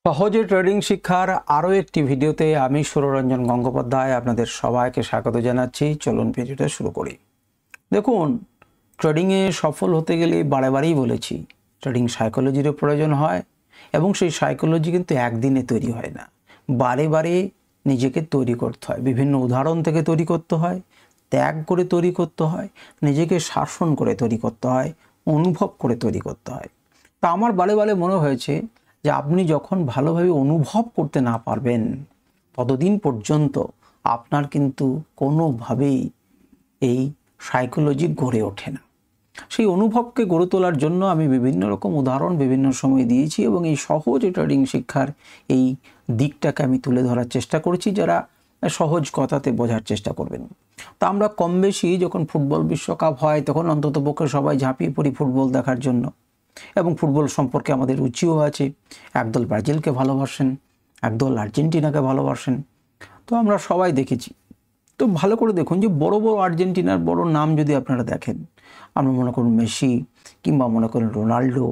সহজে ট্রেডিং শিক্ষার আরও একটি ভিডিওতে আমি সুররঞ্জন গঙ্গোপাধ্যায় আপনাদের সবাইকে স্বাগত জানাচ্ছি। চলুন ভিডিওটা শুরু করি। দেখুন, ট্রেডিংয়ে সফল হতে গেলে বারেবারেই বলেছি ট্রেডিং সাইকোলজিরও প্রয়োজন হয় এবং সেই সাইকোলজি কিন্তু একদিনে তৈরি হয় না, বারে বারে নিজেকে তৈরি করতে হয়, বিভিন্ন উদাহরণ থেকে তৈরি করতে হয়, ত্যাগ করে তৈরি করতে হয়, নিজেকে শাসন করে তৈরি করতে হয়, অনুভব করে তৈরি করতে হয়। তা আমার বারে বারে মনে হয়েছে যে আপনি যখন ভালোভাবে অনুভব করতে না পারবেন ততদিন পর্যন্ত আপনার কিন্তু কোনোভাবেই এই সাইকোলজি গড়ে ওঠে না। সেই অনুভবকে গড়ে তোলার জন্য আমি বিভিন্ন রকম উদাহরণ বিভিন্ন সময় দিয়েছি এবং এই সহজ ট্রেডিং শিক্ষার এই দিকটাকে আমি তুলে ধরার চেষ্টা করেছি, যারা সহজ কথাতে বোঝার চেষ্টা করবেন। তা আমরা কম বেশি যখন ফুটবল বিশ্বকাপ হয় তখন অন্ততপক্ষে সবাই ঝাঁপিয়ে পড়ি ফুটবল দেখার জন্য এবং ফুটবল সম্পর্কে আমাদের রুচিও আছে। একদল ব্রাজিলকে ভালোবাসেন, একদল আর্জেন্টিনাকে ভালোবাসেন, তো আমরা সবাই দেখেছি। তো ভালো করে দেখুন যে বড় বড় আর্জেন্টিনার বড় নাম যদি আপনারা দেখেন, আমরা মনে করুন মেসি কিংবা মনে করেন রোনাল্ডো,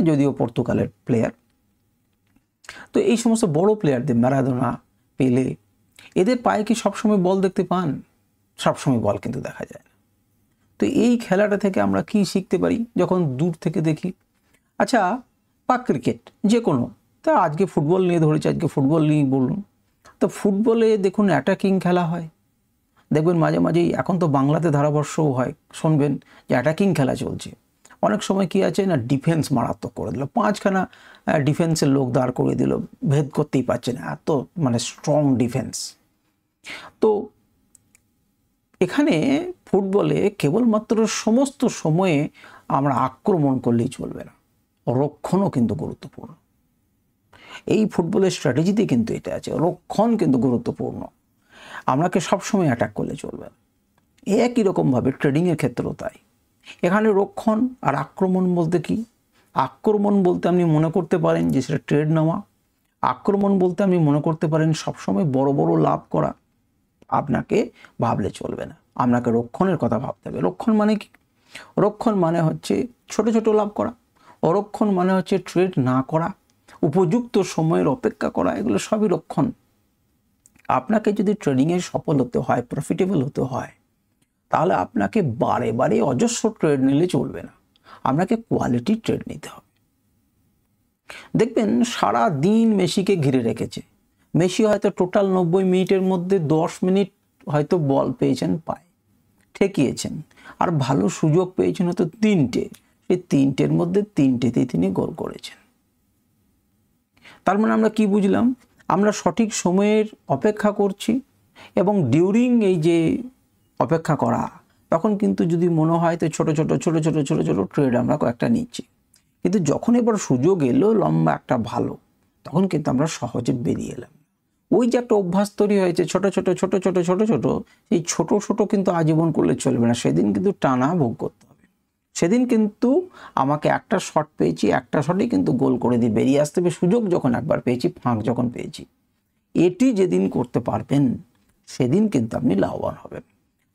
যদিও পর্তুগালের প্লেয়ার, তো এই সমস্ত বড় প্লেয়ারদের ম্যারাডোনা, পেলে, এদের পায়ে কি সবসময় বল দেখতে পান? সবসময় বল কিন্তু দেখা যায় না। তো এই খেলাটা থেকে আমরা কি শিখতে পারি যখন দূর থেকে দেখি? আচ্ছা, বা ক্রিকেট যে কোনো, তা আজকে ফুটবল নিয়ে ধরেছি, আজকে ফুটবল নিয়ে বলুন, তো ফুটবলে দেখুন অ্যাটাকিং খেলা হয়, দেখবেন মাঝে মাঝেই, এখন তো বাংলাতে ধারাবর্ষও হয়, শুনবেন যে অ্যাটাকিং খেলা চলছে। অনেক সময় কি আছে না, ডিফেন্স মারাত্মক করে দিল, পাঁচখানা ডিফেন্সের লোক দাঁড় করে দিল, ভেদ করতেই পারছে না, এত মানে স্ট্রং ডিফেন্স। তো এখানে ফুটবলে কেবলমাত্র সমস্ত সময়ে আমরা আক্রমণ করলেই চলবে না, রক্ষণও কিন্তু গুরুত্বপূর্ণ। এই ফুটবলের স্ট্র্যাটেজিতে কিন্তু এটা আছে, রক্ষণ কিন্তু গুরুত্বপূর্ণ, আপনাকে সবসময় অ্যাটাক করলে চলবে না। একই রকমভাবে ট্রেডিংয়ের ক্ষেত্রেও তাই। এখানে রক্ষণ আর আক্রমণ বলতে কি? আক্রমণ বলতে আপনি মনে করতে পারেন যে সেটা ট্রেড নেওয়া, আক্রমণ বলতে আপনি মনে করতে পারেন সবসময় বড় বড় লাভ করা। আপনাকে ভাবলে চলবে না, আপনাকে রক্ষণের কথা ভাবতে হবে। রক্ষণ মানে কি? রক্ষণ মানে হচ্ছে ছোট ছোট লাভ করা, অরক্ষণ মানে হচ্ছে ট্রেড না করা, উপযুক্ত সময়ের অপেক্ষা করা, এগুলো সবই রক্ষণ। আপনাকে যদি ট্রেডিংয়ে সফল হতে হয়, প্রফিটেবল হতে হয়, তাহলে আপনাকে বারে বারে অজস্র ট্রেড নিলে চলবে না, আপনাকে কোয়ালিটি ট্রেড নিতে হবে। দেখবেন সারা দিন মেসিকে ঘিরে রেখেছে, মেসি হয়তো টোটাল 90 মিনিটের মধ্যে 10 মিনিট হয়তো বল পেয়েছেন, পায় ঠেকিয়েছেন, আর ভালো সুযোগ পেয়েছেন হয়তো 3টে, সেই 3টের মধ্যে 3টেতেই তিনি গোল করেছেন। তার মানে আমরা কি বুঝলাম? আমরা সঠিক সময়ের অপেক্ষা করছি এবং ডিউরিং এই যে অপেক্ষা করা, তখন কিন্তু যদি মনে হয় তো ছোট ছোট ছোট ছোট ছোট ছোট ট্রেড আমরা কয়েকটা নিচ্ছি, কিন্তু যখন এবার সুযোগ এলো লম্বা একটা ভালো, তখন কিন্তু আমরা সহজে বেরিয়ে এলাম। ওই যে একটা অভ্যাস তৈরি হয়েছে ছোট ছোট ছোট ছোট ছোট ছোট, এই ছোট ছোট কিন্তু আজীবন করলে চলবে না, সেদিন কিন্তু টানা ভোগ করতে হবে। সেদিন কিন্তু আমাকে একটা শট পেয়েছি, একটা শটই কিন্তু গোল করে দিয়ে বেরিয়ে আসতে হবে। সুযোগ যখন একবার পেয়েছি, ফাঁক যখন পেয়েছি, এটি যেদিন করতে পারবেন সেদিন কিন্তু আপনি লাভবান হবেন।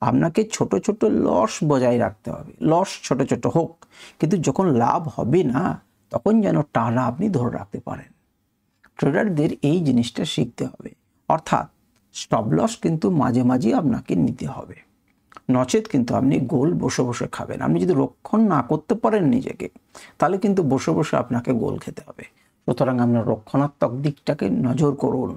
আপনাকে ছোট ছোট লস বজায় রাখতে হবে, লস ছোট ছোট হোক, কিন্তু যখন লাভ হবে না তখন যেন টানা আপনি ধরে রাখতে পারেন। ট্রেডারদের এই জিনিসটা শিখতে হবে, অর্থাৎ স্টপ লস কিন্তু মাঝে মাঝে আপনাকে নিতে হবে, নচেত কিন্তু আপনি গোল বসে বসে খাবেন। আপনি যদি রক্ষণ না করতে পারেন নিজেকে, তাহলে কিন্তু বসে বসে আপনাকে গোল খেতে হবে। সুতরাং আপনার রক্ষণাত্মক দিকটাকে নজর করুন,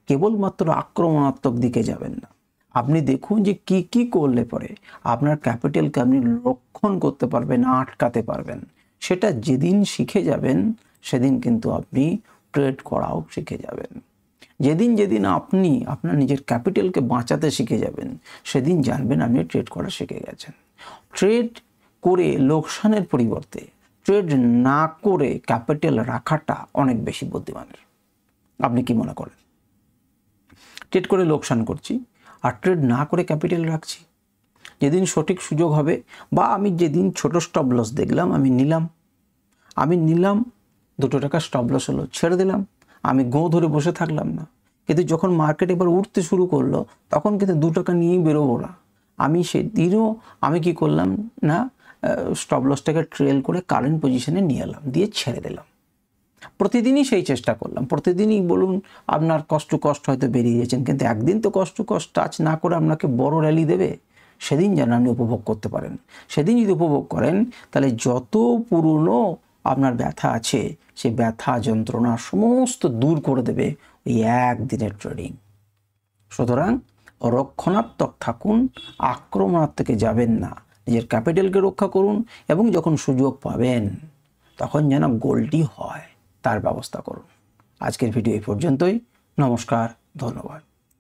কেবলমাত্র আক্রমণাত্মক দিকে যাবেন না। আপনি দেখুন যে কি কি করলে পরে আপনার ক্যাপিটালকে আপনি রক্ষণ করতে পারবেন, আটকাতে পারবেন। সেটা যেদিন শিখে যাবেন সেদিন কিন্তু আপনি ট্রেড করাও শিখে যাবেন। যেদিন যেদিন আপনি আপনার নিজের ক্যাপিটালকে বাঁচাতে শিখে যাবেন, সেদিন জানবেন আপনি ট্রেড করা শিখে গেছেন। ট্রেড করে লোকসানের পরিবর্তে ট্রেড না করে ক্যাপিটাল রাখাটা অনেক বেশি বুদ্ধিমানের। আপনি কি মনে করেন? ট্রেড করে লোকসান করছি আর ট্রেড না করে ক্যাপিটাল রাখছি, যেদিন সঠিক সুযোগ হবে, বা আমি যেদিন ছোট স্টপ লস দেখলাম আমি নিলাম 2 টাকা স্টপ লস হলো, ছেড়ে দিলাম, আমি গো ধরে বসে থাকলাম না। কিন্তু যখন মার্কেট এবার উঠতে শুরু করলো তখন কিন্তু 2 টাকা নিয়েই বেরোবো না, আমি সেদিনও আমি কি করলাম না, স্টপ লসটাকে ট্রেল করে কারেন্ট পজিশনে নিয়ে এলাম, দিয়ে ছেড়ে দিলাম। প্রতিদিনই সেই চেষ্টা করলাম, প্রতিদিনই বলুন আপনার কষ্ট হয়তো বেরিয়ে যাচ্ছেন, কিন্তু একদিন তো কষ্ট টাচ না করে আপনাকে বড় র্যালি দেবে, সেদিন যেন আপনি উপভোগ করতে পারেন। সেদিন যদি উপভোগ করেন তাহলে যত পুরনো আপনার ব্যথা আছে সেই ব্যথা যন্ত্রণা সমস্ত দূর করে দেবে ওই একদিনের ট্রেডিং। সুতরাং রক্ষণাত্মক থাকুন, আক্রমণাত্মকে যাবেন না, নিজের ক্যাপিটালকে রক্ষা করুন এবং যখন সুযোগ পাবেন তখন যেন গোলটি হয় তার ব্যবস্থা করুন। আজকের ভিডিও এই পর্যন্তই। নমস্কার, ধন্যবাদ।